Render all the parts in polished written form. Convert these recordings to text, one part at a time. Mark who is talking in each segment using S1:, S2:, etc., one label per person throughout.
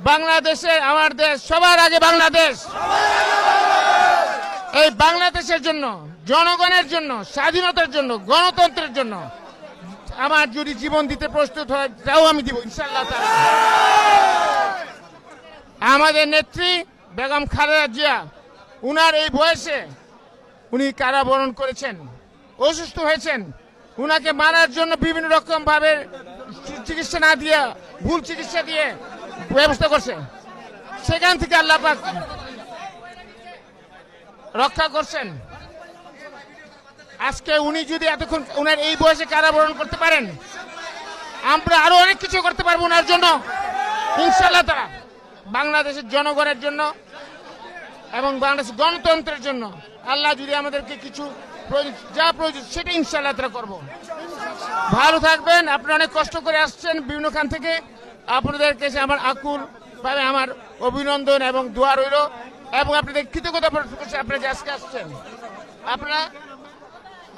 S1: বাংলাদেশের আমার দেশ, সবার আগে বাংলাদেশ। এই বাংলাদেশের জন্য, জনগণের জন্য, স্বাধীনতার জন্য, গণতন্ত্রের জন্য আমার যদি জীবন দিতে প্রস্তুত হয় তাও আমি দিব ইনশাআল্লাহ তাআলা। আমাদের নেত্রী বেগম খালেদা জিয়া, উনার এই বয়সে উনি কারাবরণ করেছেন, অসুস্থ হয়েছেন। উনাকে মারার জন্য বিভিন্ন রকম ভাবে চিকিৎসা না দিয়ে, ভুল চিকিৎসা দিয়ে ব্যবস্থা করছে। সেখান থেকে আল্লাহ পাক রক্ষা করছেন। আজকে উনি যদি এতক্ষণ উনার এই বয়সে কারাবরণ করতে পারেন, আমরা আরো অনেক কিছু করতে পারবো ওনার জন্য ইনশাআল্লাহ তাআলা। বাংলাদেশের জনগণের জন্য এবং বাংলাদেশের গণতন্ত্রের জন্য আল্লাহ যদি আমাদেরকে কিছু যা প্রয়োজন সেটা ইনশাআল্লাহ তাআলা করব। ভালো থাকবেন। আপনারা অনেক কষ্ট করে আসছেন বিভিন্ন খান থেকে। আপনাদের কাছে আমার আকুল ভাবে আমার অভিনন্দন এবং দোয়া রইল, এবং আপনাদের কৃতজ্ঞতা প্রকাশ করছি আপনারা যে আজকে আসছেন। আপনারা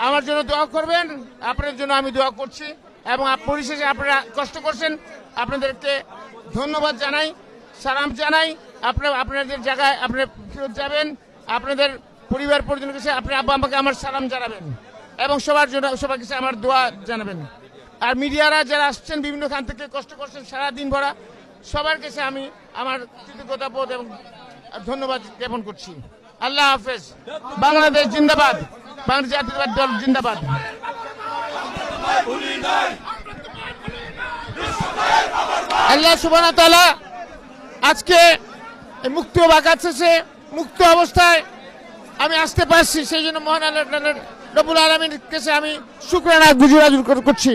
S1: আমার জন্য দোয়া করবেন, আপনাদের জন্য আমি দোয়া করছি, এবং পরিশেষে আপনারা কষ্ট করছেন, আপনাদেরকে ধন্যবাদ জানাই, সালাম জানাই। আপনারা আপনাদের জায়গায় আপনারা ফেরত যাবেন, আপনাদের পরিবার পরিজনের কাছে আপনার আব্বা আম্মাকে আমার সালাম জানাবেন, এবং সবার জন্য সবার কাছে আমার দোয়া জানাবেন। আর মিডিয়ারা যারা আসছেন বিভিন্ন খান থেকে কষ্ট করছেন সারাদিন ভরা, সবার কাছে আমি আমার কৃতজ্ঞতা বোধ এবং ধন্যবাদ জ্ঞাপন করছি। আল্লাহ হাফেজ। বাংলাদেশ জিন্দাবাদ, বাংলাদেশ জাতীয়তাবাদী দল জিন্দাবাদ। আল্লাহ সুবহানাহু ওয়া তাআলা আজকে মুক্ত বাগাচ্ছে, মুক্ত অবস্থায় আমি আসতে পারছি, সেই জন্য মহান আল্লাহ রব্বুল আলামিনের কাছে আমি শুকরানা গুজার করছি।